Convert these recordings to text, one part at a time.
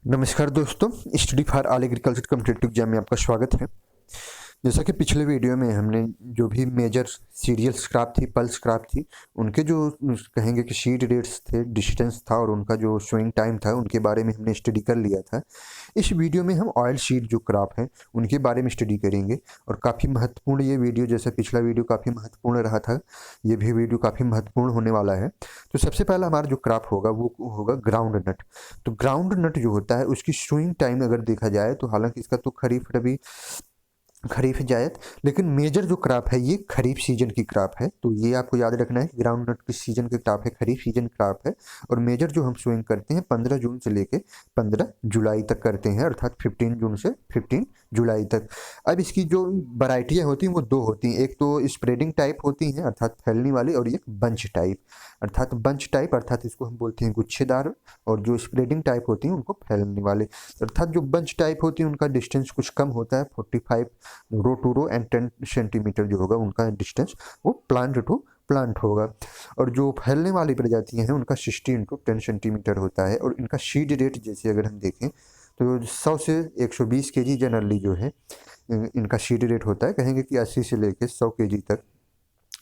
नमस्कार दोस्तों, study for all agriculture competitive exam में आपका स्वागत है। जैसा कि पिछले वीडियो में हमने जो भी मेजर सीरियल्स क्रॉप थी, पल्स क्रॉप थी, उनके जो कहेंगे कि सीड रेट्स थे, डिस्टेंस था और उनका जो सोइंग टाइम था, उनके बारे में हमने स्टडी कर लिया था। इस वीडियो में हम ऑयल सीड जो क्रॉप है उनके बारे में स्टडी करेंगे और काफ़ी महत्वपूर्ण ये वीडियो, जैसा पिछला वीडियो काफ़ी महत्वपूर्ण रहा था, ये भी वीडियो काफ़ी महत्वपूर्ण होने वाला है। तो सबसे पहला हमारा जो क्रॉप होगा वो होगा ग्राउंड नट। तो ग्राउंड नट जो होता है उसकी सोइंग टाइम अगर देखा जाए तो हालांकि इसका तो खरीफ रबी खरीफ जायद, लेकिन मेजर जो क्रॉप है ये खरीफ सीजन की क्रॉप है। तो ये आपको याद रखना है कि ग्राउंड नट किस सीजन की क्रॉप है, खरीफ सीजन क्रॉप है। और मेजर जो हम सोइंग करते हैं 15 जून से लेके 15 जुलाई तक करते हैं, अर्थात 15 जून से 15 जुलाई तक। अब इसकी जो वैरायटियाँ होती हैं वो दो होती हैं, एक तो स्प्रेडिंग टाइप होती हैं अर्थात फैलने वाली, और एक बंच टाइप अर्थात इसको हम बोलते हैं गुच्छेदार, और जो स्प्रेडिंग टाइप होती हैं उनको फैलने वाले। अर्थात जो बंच टाइप होती है उनका डिस्टेंस कुछ कम होता है, 45 रो टू रो एंड 10 सेंटीमीटर जो होगा उनका डिस्टेंस वो प्लांट टू प्लांट होगा। और जो फैलने वाली प्रजातियां हैं उनका 60 इंटू 10 सेंटीमीटर होता है। और इनका सीड रेट जैसे अगर हम देखें तो 100 से 120 केजी जनरली जो है इनका सीड रेट होता है। कहेंगे कि 80 से लेकर 100 केजी तक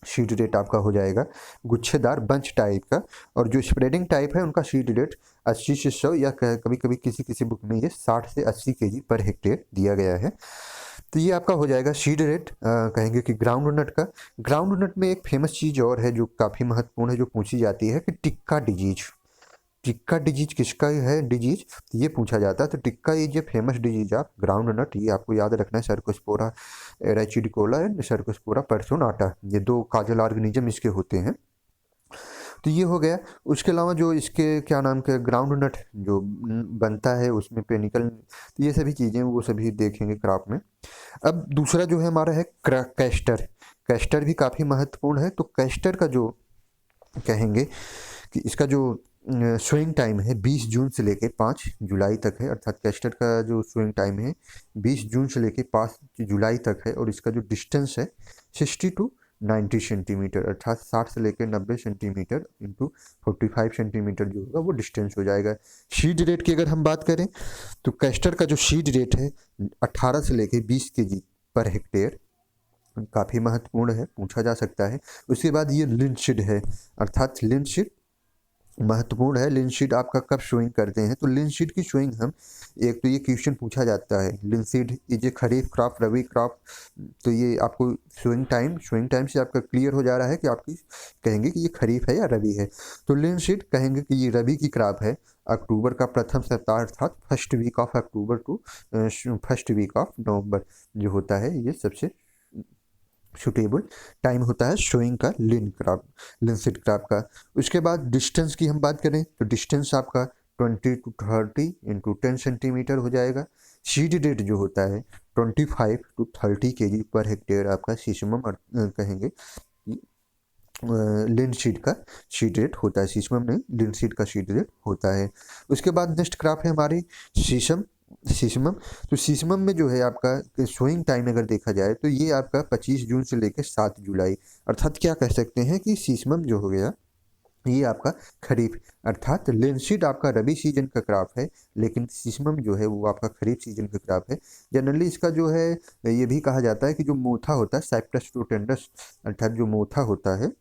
सीड रेट आपका हो जाएगा गुच्छेदार बंच टाइप का। और जो स्प्रेडिंग टाइप है उनका सीड रेट 80 से 100 या कभी कभी किसी बुक में ये 60 से 80 केजी पर हेक्टेयर दिया गया है। तो ये आपका हो जाएगा सीड रेट कहेंगे कि ग्राउंड नट का। ग्राउंड नट में एक फेमस चीज़ और है जो काफ़ी महत्वपूर्ण है, जो पूछी जाती है कि टिक्का डिजीज। टिक्का डिजीज किसका है डिजीज, तो ये पूछा जाता है। तो टिक्का ये जो फेमस डिजीज आप ग्राउंड नट, ये आपको याद रखना है। सर्कोस्पोरा एराचिडिकोला एंड सर्कोस्पोरा पर्सोनाटा, ये दो काजल ऑर्गेनिज्म इसके होते हैं। तो ये हो गया। उसके अलावा जो इसके क्या नाम के ग्राउंड नट जो बनता है उसमें पेनिकल, तो ये सभी चीज़ें वो सभी देखेंगे क्रॉप में। अब दूसरा जो है हमारा है कैस्टर। कैस्टर भी काफ़ी महत्वपूर्ण है। तो कैस्टर का जो कहेंगे कि इसका जो स्विंग टाइम है 20 जून से लेके 5 जुलाई तक है। अर्थात कैस्टर का जो स्विंग टाइम है 20 जून से लेके 5 जुलाई तक है। और इसका जो डिस्टेंस है 60 टू 90 सेंटीमीटर, अर्थात 60 से लेकर 90 सेंटीमीटर इंटू 45 सेंटीमीटर जो होगा वो डिस्टेंस हो जाएगा। सीड रेट की अगर हम बात करें तो कैस्टर का जो सीड रेट है 18 से लेकर 20 केजी पर हेक्टेयर, काफ़ी महत्वपूर्ण है, पूछा जा सकता है। उसके बाद ये लिंसीड है, अर्थात लिंसीड महत्वपूर्ण है। लिंसीड आपका कब शोइंग करते हैं, तो लिंसीड की शोइंग हम, एक तो ये क्वेश्चन पूछा जाता है linseed is a kharif crop rabi crop. तो ये आपको शोइंग टाइम से आपका क्लियर हो जा रहा है कि आपकी कहेंगे कि ये खरीफ है या रबी है। तो लिंसीड कहेंगे कि ये रबी की क्रॉप है। अक्टूबर का प्रथम सप्ताह अर्थात first week of October to first week of November जो होता है ये सबसे सुटेबल टाइम होता है शोइंग का लिंसिड क्रॉप का। उसके बाद डिस्टेंस की हम बात करें तो डिस्टेंस आपका 20 टू 30 इंटू 10 सेंटीमीटर हो जाएगा। सीड रेट जो होता है 25 टू 30 केजी पर हेक्टेयर आपका सीसमम कहेंगे लिंसीड का सीड रेट होता है। सीसमम नहीं, लिंसीड का सीड रेट होता है। उसके बाद नेक्स्ट क्रॉप है हमारी सीसमम। तो सीसमम में जो है आपका सोइंग टाइम अगर देखा जाए तो ये आपका 25 जून से लेकर 7 जुलाई, अर्थात क्या कह सकते हैं कि सीसमम जो हो गया ये आपका खरीफ, अर्थात लिंसीड आपका रबी सीजन का क्रॉप है, लेकिन सीसमम जो है वो आपका खरीफ सीजन का क्रॉप है। जनरली इसका जो है ये भी कहा जाता है कि जो मोथा होता है साइप्रस रोटेंडस, अर्थात जो मोथा होता है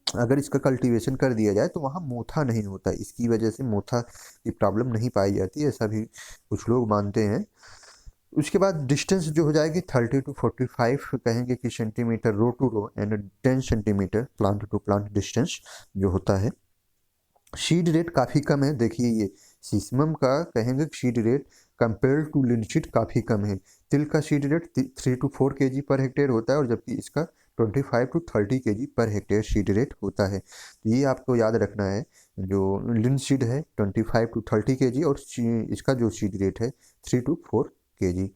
अगर इसका कल्टीवेशन कर दिया जाए तो वहाँ मोथा नहीं होता, इसकी वजह से मोथा की प्रॉब्लम नहीं पाई जाती, ऐसा भी कुछ लोग मानते हैं। उसके बाद डिस्टेंस जो हो जाएगी 30 टू 45 कहेंगे कि centimetre row to row and 10 centimetre plant to plant distance जो होता है। सीड रेट काफ़ी कम है, देखिए ये सीसमम का कहेंगे seed rate compare to linseed काफ़ी कम है। तिल का सीड रेट 3 टू 4 केजी पर हेक्टेयर होता है और जबकि इसका 25 टू 30 केजी पर हेक्टेयर सीड रेट होता है। तो ये आपको याद रखना है, जो लिंसीड है 25 टू 30 केजी और इसका जो सीड रेट है 3 टू 4 केजी।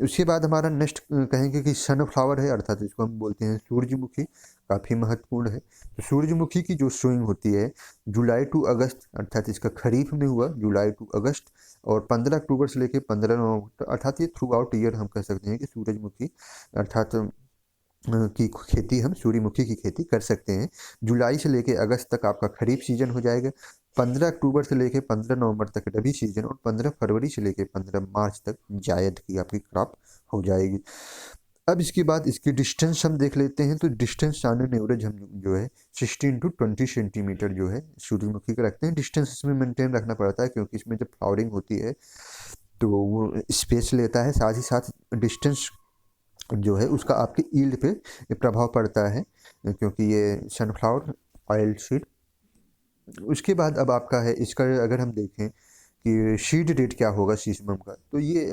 उसके बाद हमारा नेक्स्ट कहेंगे कि सनफ्लावर है, अर्थात इसको हम बोलते हैं सूरजमुखी, काफ़ी महत्वपूर्ण है। तो सूरजमुखी की जो स्विंग होती है जुलाई टू अगस्त, अर्थात इसका खरीफ में हुआ जुलाई टू अगस्त, और 15 अक्टूबर से लेकर 15 नवंबर, अर्थात ये थ्रू आउट ईयर हम कह सकते हैं कि सूरजमुखी अर्थात की खेती, हम सूर्यमुखी की खेती कर सकते हैं। जुलाई से लेकर अगस्त तक आपका खरीफ सीजन हो जाएगा। 15 अक्टूबर से लेके 15 नवंबर तक रबी सीजन और 15 फरवरी से लेके 15 मार्च तक जायद की आपकी क्रॉप हो जाएगी। अब इसके बाद इसकी डिस्टेंस हम देख लेते हैं। तो डिस्टेंस ऑन एन एवरेज हम जो है 16 to 20 सेंटीमीटर जो है सूर्यमुखी का रखते हैं। डिस्टेंस इसमें मेंटेन रखना पड़ता है क्योंकि इसमें जब फ्लावरिंग होती है तो वो स्पेस लेता है, साथ ही साथ डिस्टेंस जो है उसका आपके यील्ड पे प्रभाव पड़ता है क्योंकि ये सनफ्लावर ऑयल सीड। उसके बाद अब आपका है इसका अगर हम देखें कि सीड रेट क्या होगा सीसमम का, तो ये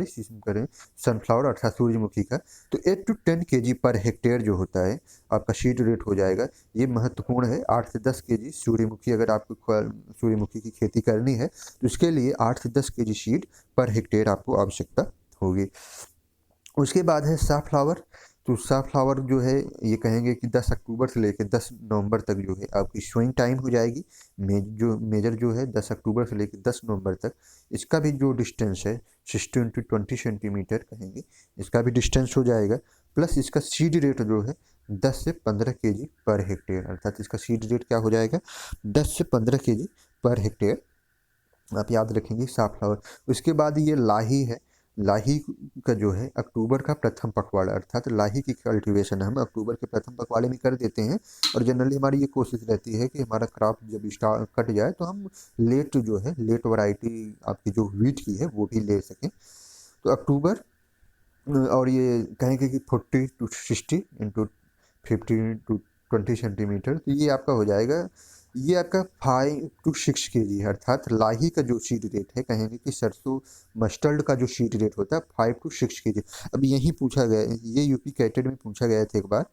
सीसम करें सनफ्लावर अर्थात सूर्यमुखी का, तो 8 to 10 kg पर हेक्टेयर जो होता है आपका सीड रेट हो जाएगा। ये महत्वपूर्ण है। 8 से 10 kg सूर्यमुखी, अगर आपको सूर्यमुखी की खेती करनी है तो इसके लिए 8 से 10 kg सीड पर हेक्टेयर आपको आवश्यकता होगी। उसके बाद है साफ्लावर। तो साफ्लावर जो है ये कहेंगे कि 10 अक्टूबर से लेकर 10 नवंबर तक जो है आपकी शोइंग टाइम हो जाएगी। मेजर जो है 10 अक्टूबर से लेकर 10 नवंबर तक। इसका भी जो डिस्टेंस है 16 to 20 सेंटीमीटर कहेंगे, इसका भी डिस्टेंस हो जाएगा। प्लस इसका सीड रेट जो है 10 से 15 kg पर हेक्टेयर, अर्थात इसका सीड रेट क्या हो जाएगा 10 से 15 kg पर हेक्टेयर, आप याद रखेंगे साफ्लावर। उसके बाद ये लाही है। लाही का जो है अक्टूबर का प्रथम पखवाड़ा, अर्थात लाही की कल्टीवेशन हम अक्टूबर के प्रथम पखवाड़े में कर देते हैं। और जनरली हमारी ये कोशिश रहती है कि हमारा क्रॉप जब स्टार्ट कट जाए तो हम लेट वैरायटी आपकी जो व्हीट की है वो भी ले सकें। तो अक्टूबर और ये कहेंगे कि 40 to 60 into 50 to 20 सेंटीमीटर, तो ये आपका हो जाएगा। ये आपका 5 to 6 kg है, अर्थात लाही का जो सीड रेट है, कहेंगे कि सरसों मस्टर्ड का जो सीड रेट होता है 5 to 6 kg। अब यही पूछा गया, ये यूपी कैटेड में पूछा गया था एक बार,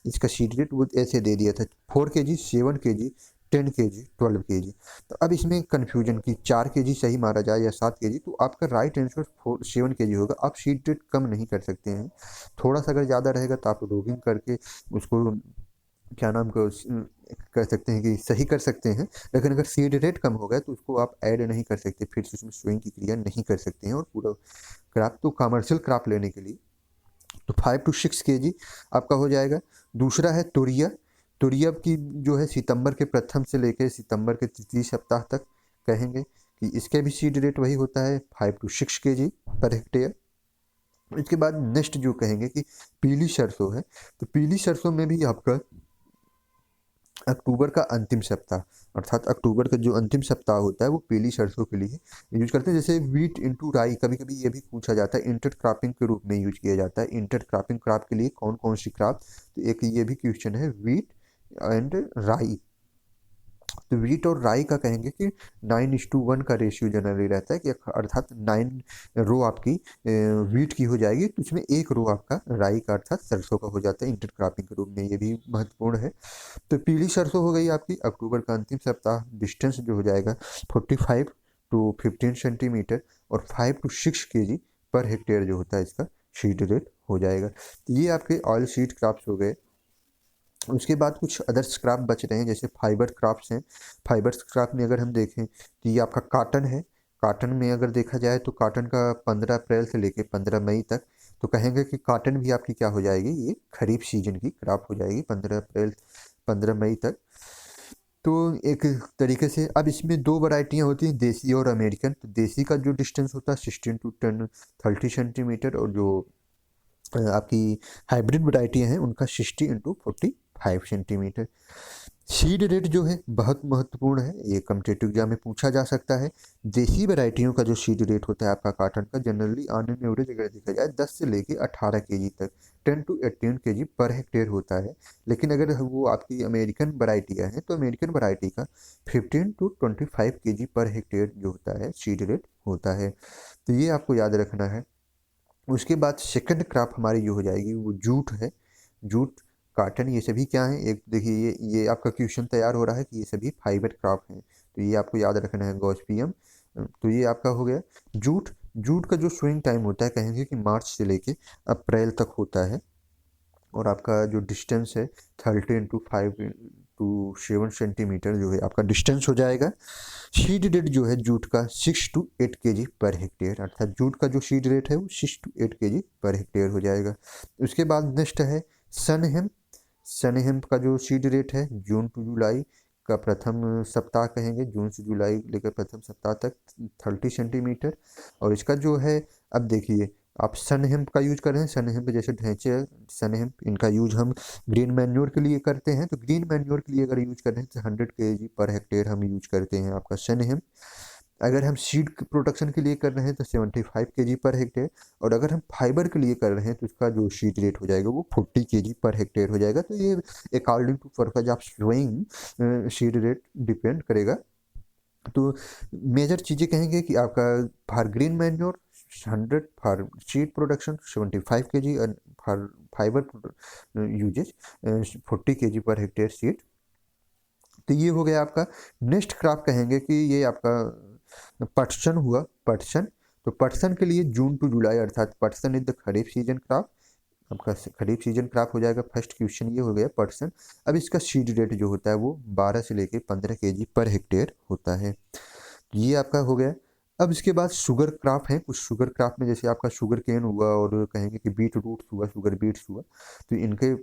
इसका सीड रेट वो ऐसे दे दिया था 4 kg, 7 kg, 10 kg, 12 kg। तो अब इसमें कन्फ्यूजन कि 4 kg सही मारा जाए या 7 kg, तो आपका राइट आंसर 7 kg होगा। आप सीड रेट कम नहीं कर सकते हैं, थोड़ा सा अगर ज़्यादा रहेगा तो आप रोगिंग करके उसको क्या नाम को कर सकते हैं कि सही कर सकते हैं। लेकिन अगर सीड रेट कम हो गया तो उसको आप ऐड नहीं कर सकते, फिर से उसमें स्विंग की क्रिया नहीं कर सकते हैं। और पूरा क्रॉप तो कमर्शियल क्रॉप लेने के लिए तो 5 to 6 kg आपका हो जाएगा। दूसरा है तुरिया। तुरिया की जो है सितंबर के प्रथम से लेकर सितंबर के तृतीय सप्ताह तक, कहेंगे कि इसके भी सीड रेट वही होता है 5 to 6 kg पर हेक्टेयर। इसके बाद नेक्स्ट जो कहेंगे कि पीली सरसों है। तो पीली सरसों में भी आपका अक्टूबर का अंतिम सप्ताह, अर्थात अक्टूबर का जो अंतिम सप्ताह होता है वो पीली सरसों के लिए यूज करते हैं। जैसे वीट इनटू राई, कभी कभी ये भी पूछा जाता है, इंटर क्रॉपिंग के रूप में यूज किया जाता है। इंटर क्रॉपिंग क्रॉप के लिए कौन कौन सी क्रॉप, तो एक ये भी क्वेश्चन है वीट एंड राई। तो वीट और राई का कहेंगे कि 9:1 का रेशियो जनरली रहता है कि अर्थात 9 रो आपकी वीट की हो जाएगी, तो उसमें 1 रो आपका राई का अर्थात सरसों का हो जाता है इंटर क्रॉपिंग के रूप में, ये भी महत्वपूर्ण है। तो पीली सरसों हो गई आपकी अक्टूबर का अंतिम सप्ताह। डिस्टेंस जो हो जाएगा 45 to 15 सेंटीमीटर और 5 to 6 kg पर हेक्टेयर जो होता है इसका सीड रेट हो जाएगा। तो ये आपके ऑयल सीड क्रॉप्स हो गए। उसके बाद कुछ अदर्स क्रॉप बच रहे हैं, जैसे फाइबर क्रॉप्स हैं। फाइबर क्रॉप में अगर हम देखें तो ये आपका काटन है। काटन में अगर देखा जाए तो काटन का 15 अप्रैल से लेकर 15 मई तक, तो कहेंगे कि काटन भी आपकी क्या हो जाएगी, ये खरीफ सीजन की क्रॉप हो जाएगी 15 अप्रैल 15 मई तक। तो एक तरीके से अब इसमें दो वैरायटियाँ होती हैं, देसी और अमेरिकन। तो देसी का जो डिस्टेंस होता है 16 to 30 सेंटीमीटर, और जो आपकी हाइब्रिड वैरायटियाँ हैं उनका 60 into 45 सेंटीमीटर। सीड रेट जो है बहुत महत्वपूर्ण है, ये कॉम्पिटिटिव एग्जाम में पूछा जा सकता है। देसी वैरायटियों का जो सीड रेट होता है आपका काटन का, जनरली ऑन एन एवरेज अगर देखा जाए 10 से लेके 18 kg तक, 10 to 18 kg पर हेक्टेयर होता है। लेकिन अगर वो आपकी अमेरिकन वैरायटियाँ हैं तो अमेरिकन वैरायटी का 15 to 25 kg पर हेक्टेयर जो होता है सीड रेट होता है। तो ये आपको याद रखना है। उसके बाद सेकंड क्रॉप हमारी जो हो जाएगी वो जूट है। जूट, काटन, ये सभी क्या हैं, एक देखिए ये आपका क्वेश्चन तैयार हो रहा है कि ये सभी फाइबर क्रॉप हैं, तो ये आपको याद रखना है गॉसिपियम। तो ये आपका हो गया जूट। जूट का जो स्विंग टाइम होता है कहेंगे कि मार्च से लेके अप्रैल तक होता है, और आपका जो डिस्टेंस है 30 into 5 to 7 सेंटीमीटर जो है आपका डिस्टेंस हो जाएगा। सीड रेट जो है जूट का 6 to 8 kg पर हेक्टेयर, अर्थात जूट का जो सीड रेट है वो 6 to 8 kg पर हेक्टेयर हो जाएगा। उसके बाद नेक्स्ट है सन हेम्प। सन हेम्प का जो सीड रेट है जून टू जुलाई का प्रथम सप्ताह कहेंगे, जून से जुलाई लेकर प्रथम सप्ताह तक 30 सेंटीमीटर। और इसका जो है, अब देखिए आप सन हेम्प का यूज कर रहे हैं, सन हेम्प जैसे ढैंचे सन हेम्प, इनका यूज हम ग्रीन मैन्योर के लिए करते हैं। तो ग्रीन मैन्योर के लिए अगर यूज कर रहे हैं तो 100 kg पर हेक्टेयर हम यूज करते हैं आपका सन हेम्प। अगर हम सीड प्रोडक्शन के लिए कर रहे हैं तो 75 kg पर हेक्टेयर। और अगर हम फाइबर के लिए कर रहे हैं तो इसका जो सीड रेट हो जाएगा वो 40 kg पर हेक्टेयर हो जाएगा। तो ये according to purpose of sowing seed rate depend करेगा। तो मेजर चीज़ें कहेंगे कि आपका for green manure 100, for seed production 75 kg, और फॉर फाइबर यूजेज 40 kg पर हेक्टेयर सीड। तो ये हो गया आपका। नेक्स्ट क्रॉप कहेंगे कि ये आपका पटसन हुआ, पटसन। तो पटसन के लिए जून टू जुलाई, अर्थात पटसन is the kharif season crop, आपका खरीफ सीजन क्रॉप हो जाएगा। फर्स्ट क्वेश्चन ये हो गया पटसन। अब इसका सीड रेट जो होता है वो 12 से लेके 15 kg पर हेक्टेयर होता है। ये आपका हो गया। अब इसके बाद शुगर क्रॉप है, कुछ शुगर क्रॉप में जैसे आपका शुगर केन हुआ, और कहेंगे कि बीट रूट्स हुआ, शुगर बीट्स हुआ। तो इनके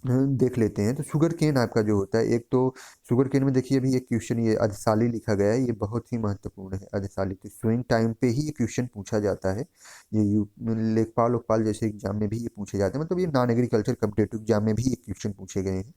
देख लेते हैं। तो शुगर केन आपका जो होता है, एक तो शुगर केन में देखिए अभी एक क्वेश्चन ये अधिसाली लिखा गया है, ये बहुत ही महत्वपूर्ण है अधिसाली। तो स्विंग टाइम पे ही ये क्वेश्चन पूछा जाता है। ये लेखपाल लोकपाल जैसे एग्जाम में भी ये पूछे जाते हैं, मतलब ये नॉन एग्रीकल्चर कम्पिटेटिव एग्जाम में भी ये क्वेश्चन पूछे गए हैं।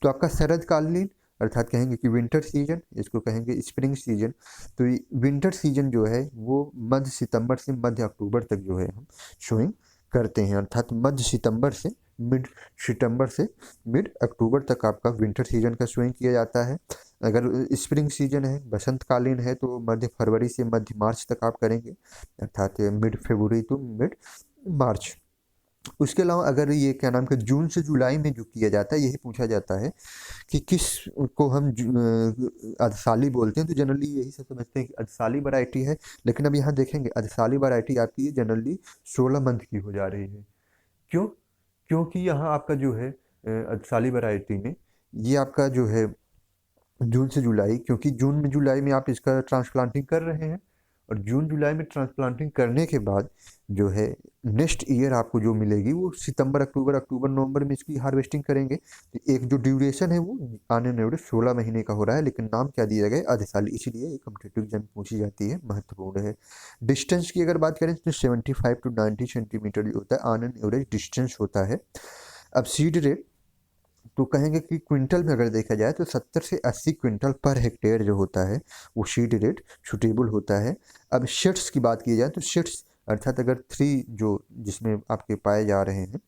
तो आपका शरदकालीन, अर्थात कहेंगे कि विंटर सीजन, इसको कहेंगे स्प्रिंग सीजन। तो विंटर सीजन जो है वो मध्य सितंबर से मध्य अक्टूबर तक जो है हम शोइंग करते हैं, अर्थात मध्य सितंबर से मिड सितंबर से मिड अक्टूबर तक आपका विंटर सीजन का स्विंग किया जाता है। अगर स्प्रिंग सीजन है, बसंतकालीन है, तो मध्य फरवरी से मध्य मार्च तक आप करेंगे, अर्थात mid February to mid March. उसके अलावा अगर ये क्या नाम का जून से जुलाई में जो किया जाता है, यही पूछा जाता है कि किस को हम अदसाली बोलते हैं। तो जनरली यही सब समझते हैं कि अदसाली वैरायटी है, लेकिन अब यहाँ देखेंगे अदसाली वैरायटी आपकी जनरली 16 मंथ की हो जा रही है। क्यों? क्योंकि यहाँ आपका जो है अदसाली वैरायटी में ये आपका जो है जून से जुलाई, क्योंकि जून में जुलाई में आप इसका ट्रांसप्लांटिंग कर रहे हैं, और जून जुलाई में ट्रांसप्लांटिंग करने के बाद जो है नेक्स्ट ईयर आपको जो मिलेगी वो सितंबर अक्टूबर, अक्टूबर नवंबर में इसकी हार्वेस्टिंग करेंगे। तो एक जो ड्यूरेशन है वो ऑन एन एवरेज 16 महीने का हो रहा है, लेकिन नाम क्या दिया गया है अधिसाली, इसलिए ये कम्पिटेटिव एग्जाम में पूछी जाती है, महत्वपूर्ण है। डिस्टेंस की अगर बात करें तो 75 टू 90 सेंटीमीटर जो होता है ऑन एन एवरेज डिस्टेंस होता है। अब सीड रेट तो कहेंगे कि क्विंटल में अगर देखा जाए तो 70 से 80 क्विंटल पर हेक्टेयर जो होता है वो सीड रेट सूटेबल होता है। अब शेड्स की बात की जाए तो शेड्स, अर्थात अगर 3 जो जिसमें आपके पाए जा रहे हैं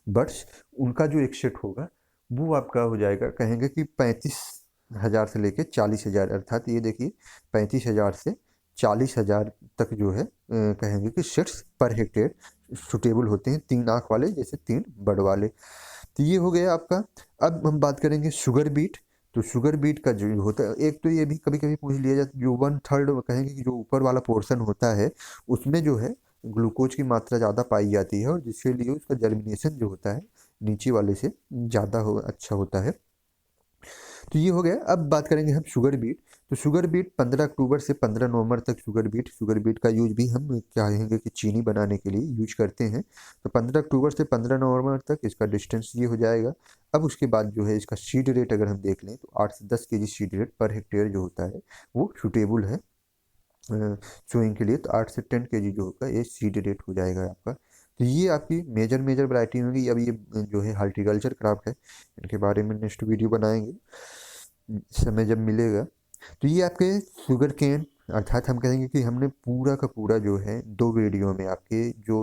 बर्ड्स, उनका जो एक सेट होगा वो आपका हो जाएगा, कहेंगे कि 35,000 से लेके 40,000, अर्थात ये देखिए 35,000 से 40,000 तक जो है कहेंगे कि सेट्स पर हेक्टेयर सूटेबल होते हैं, 3 आँख वाले जैसे 3 बर्ड वाले। तो ये हो गया आपका। अब हम बात करेंगे शुगर बीट। तो शुगर बीट का जो होता है, एक तो ये भी कभी कभी पूछ लिया जाता है, जो 1/3 कहेंगे कि जो ऊपर वाला पोर्शन होता है उसमें जो है ग्लूकोज की मात्रा ज़्यादा पाई जाती है, और जिसके लिए उसका जर्मिनेशन जो होता है नीचे वाले से ज़्यादा अच्छा होता है। तो ये हो गया। अब बात करेंगे हम शुगर बीट। तो शुगर बीट 15 अक्टूबर से 15 नवंबर तक शुगर बीट का यूज भी हम क्या कहेंगे कि चीनी बनाने के लिए यूज करते हैं। तो 15 अक्टूबर से 15 नवंबर तक इसका डिस्टेंस ये हो जाएगा। अब उसके बाद जो है इसका सीड रेट अगर हम देख लें तो 8 से 10 kg seed rate per hectare जो होता है वो सूटेबल है सोइंग के लिए। तो 8 से 10 kg जो होगा ये सीड रेट हो जाएगा आपका। तो ये आपकी मेजर वैरायटी होगी। अब ये जो है हॉर्टिकल्चर क्रॉप है, इनके बारे में नेक्स्ट वीडियो बनाएंगे समय जब मिलेगा। तो ये आपके शुगर केन, अर्थात हम कहेंगे कि हमने पूरा का पूरा जो है 2 वीडियो में आपके जो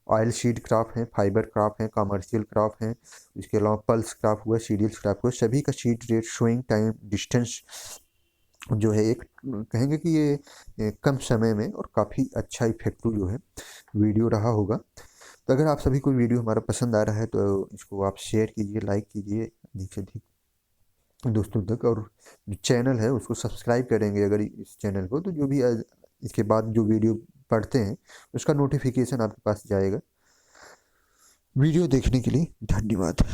ऑयल सीड क्रॉप है, फाइबर क्रॉप है, कमर्शियल क्रॉप है, इसके अलावा पल्स क्रॉप हुआ, सीरियल्स क्रॉप हुआ, सभी का seed rate, showing time, distance जो है एक कहेंगे कि ये कम समय में और काफ़ी अच्छा इफेक्टिव जो है वीडियो रहा होगा। तो अगर आप सभी को वीडियो हमारा पसंद आ रहा है तो इसको आप शेयर कीजिए, लाइक कीजिए अधिक से अधिक दोस्तों तक, और जो चैनल है उसको सब्सक्राइब करेंगे अगर इस चैनल को, तो जो भी इसके बाद जो वीडियो पढ़ते हैं उसका नोटिफिकेशन आपके पास जाएगा। वीडियो देखने के लिए धन्यवाद।